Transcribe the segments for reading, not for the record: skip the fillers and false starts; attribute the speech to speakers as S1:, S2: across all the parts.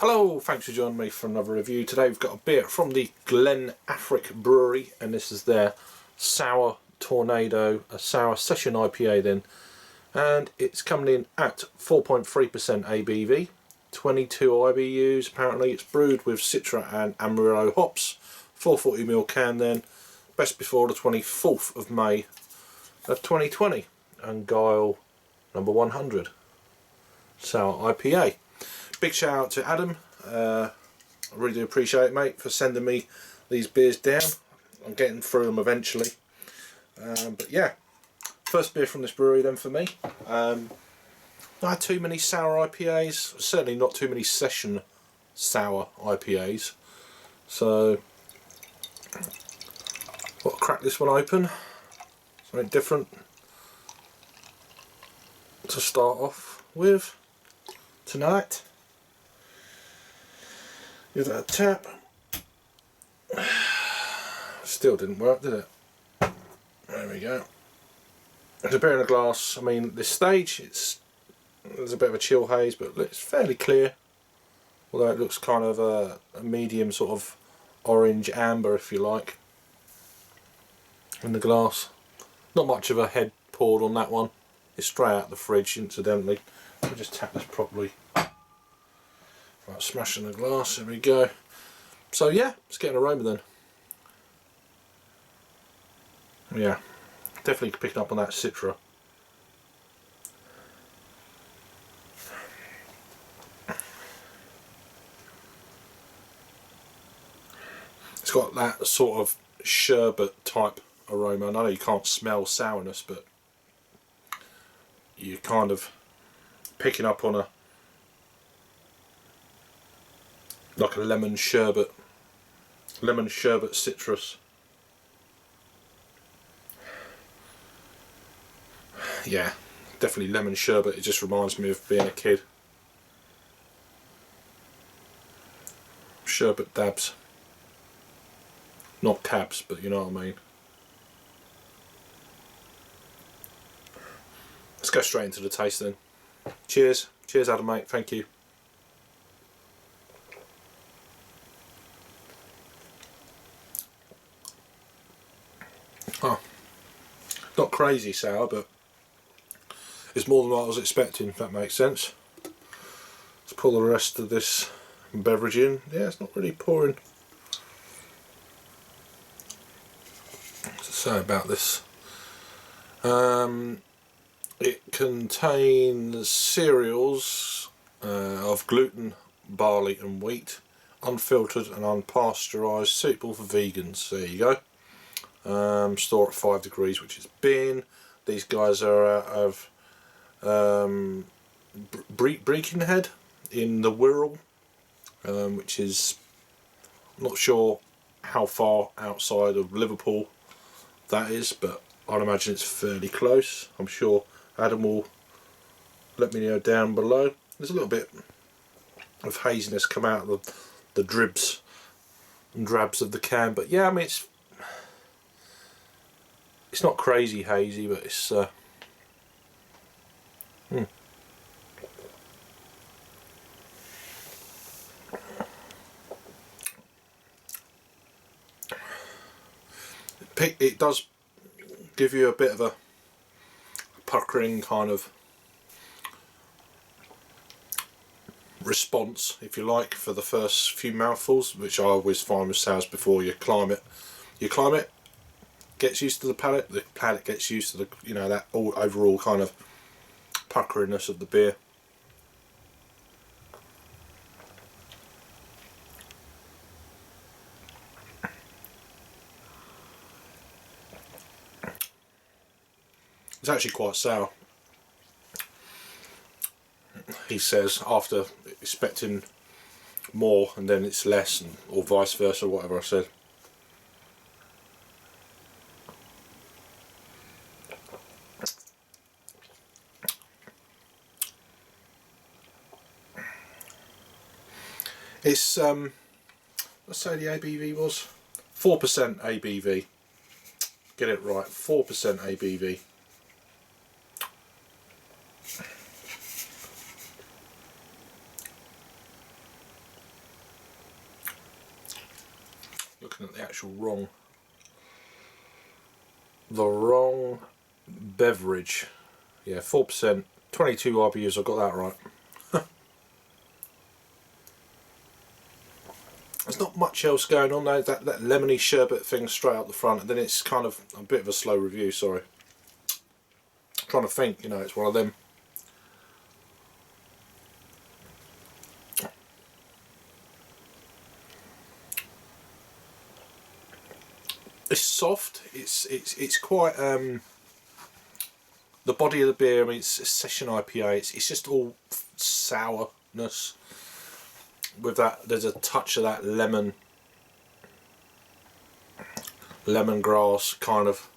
S1: Hello, thanks for joining me for another review. Today we've got a beer from the Glen Affric Brewery, and this is their Sour Tornado, a Sour Session IPA then. And it's coming in at 4.3% ABV, 22 IBUs apparently. It's brewed with Citra and Amarillo hops, 440ml can then, best before the 24th of May of 2020, and Guile number 100, Sour IPA. Big shout out to Adam, I really do appreciate it, mate, for sending me these beers down. I'm getting through them eventually, but yeah, first beer from this brewery then for me. Not had too many sour IPAs, certainly not too many session sour IPAs, so I'll crack this one open, something different to start off with tonight. Give that a tap. Still didn't work, did it? There we go. There's a beer in a glass. I mean, at this stage, there's a bit of a chill haze, but it's fairly clear. Although it looks kind of a medium sort of orange amber, if you like, in the glass. Not much of a head poured on that one. It's straight out the fridge, incidentally. Let me just tap this properly. Right, smashing the glass, there we go. So yeah, let's get an aroma then. Yeah, definitely picking up on that Citra. It's got that sort of sherbet type aroma. I know you can't smell sourness, but you're kind of picking up on like a lemon sherbet citrus. Yeah, definitely lemon sherbet. It just reminds me of being a kid. Sherbet dabs. Not cabs, but you know what I mean. Let's go straight into the taste then. Cheers. Cheers, Adam, mate. Thank you. Oh, not crazy sour, but it's more than what I was expecting, if that makes sense. Let's pour the rest of this beverage in. Yeah, it's not really pouring. What's to say about this? It contains cereals of gluten, barley and wheat, unfiltered and unpasteurised, suitable for vegans. There you go. Store at 5 degrees, which is bin. These guys are out of Birkenhead in the Wirral, which is, I'm not sure how far outside of Liverpool that is, but I'd imagine it's fairly close. I'm sure Adam will let me know down below. There's a little bit of haziness come out of the dribs and drabs of the can, but yeah, I mean it's not crazy hazy, but it's it does give you a bit of a puckering kind of response, if you like, for the first few mouthfuls, which I always find with sours before you climb it. Gets used to the palate gets used to the, you know, that overall kind of puckeriness of the beer. It's actually quite sour. He says after expecting more and then it's less, or vice versa, whatever I said. It's let's say the ABV was 4% ABV. Get it right, 4% ABV. looking at the actual wrong beverage. Yeah, 4%, 22 IBUs. I got that right. There's not much else going on though. That lemony sherbet thing straight up the front, and then it's kind of a bit of a slow review. Sorry, trying to think. You know, it's one of them. It's soft. It's quite the body of the beer. I mean, it's a session IPA. It's just all sourness. With that, there's a touch of that lemongrass kind of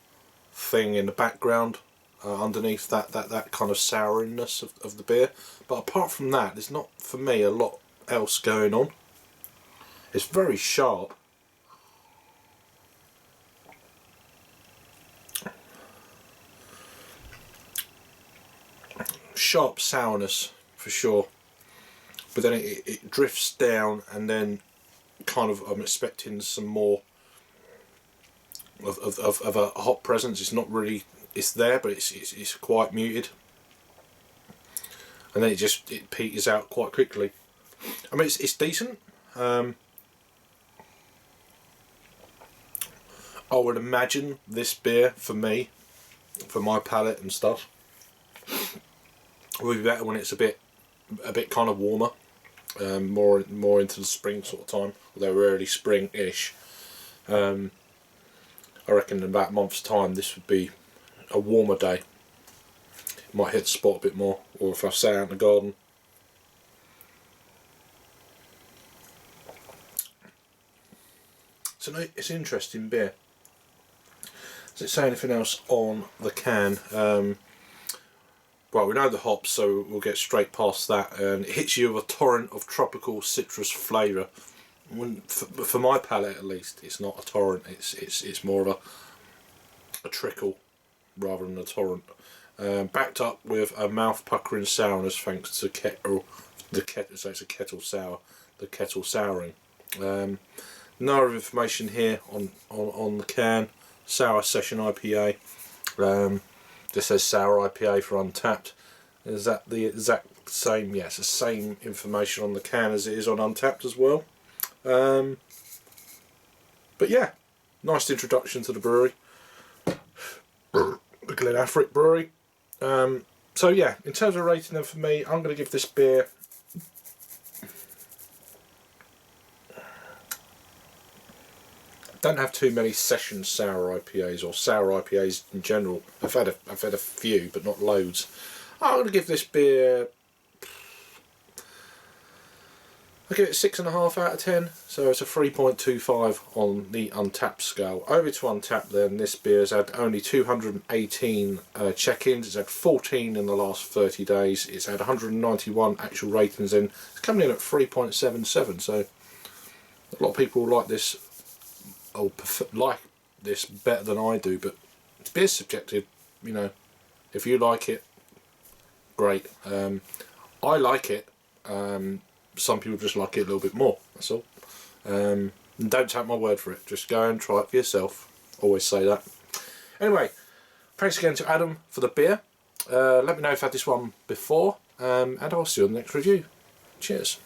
S1: thing in the background underneath that kind of souriness of the beer. But apart from that, there's not, for me, a lot else going on. It's very sharp. Sharp sourness for sure. But then it drifts down, and then kind of I'm expecting some more of a hop presence. It's not really, it's there, but it's quite muted, and then it peters out quite quickly. I mean, it's decent. I would imagine this beer for me, for my palate and stuff, will be better when it's a bit kind of warmer. More into the spring sort of time, although early spring-ish. I reckon in about a month's time this would be a warmer day. Might hit the spot a bit more, or if I stay out in the garden. So it's an interesting beer. Does it say anything else on the can? Well, we know the hops, so we'll get straight past that. And it hits you with a torrent of tropical citrus flavour. For my palate, at least, it's not a torrent. It's more of a trickle rather than a torrent. Backed up with a mouth puckering sourness, thanks to kettle. So it's a kettle sour. The kettle souring. No other information here on the can. Sour Session IPA. This says Sour IPA for Untapped. Is that the exact same? Yes, the same information on the can as it is on Untapped as well. But yeah, nice introduction to the brewery, the Glen Affric Brewery. So yeah, in terms of rating them for me, I'm going to give this beer don't have too many session sour IPAs or sour IPAs in general. I've had a few, but not loads. I'm going to give this beer, I give it 6.5 out of 10. So it's a 3.25 on the Untapped scale. Over to Untapped then, this beer has had only 218 check-ins. It's had 14 in the last 30 days. It's had 191 actual ratings in. It's coming in at 3.77. So a lot of people like this. Like this better than I do, but it's beer subjective, you know. If you like it, great. I like it. Some people just like it a little bit more, that's all. And don't take my word for it, just go and try it for yourself. Always say that. Anyway, thanks again to Adam for the beer. Let me know if you've had this one before, and I'll see you on the next review. Cheers.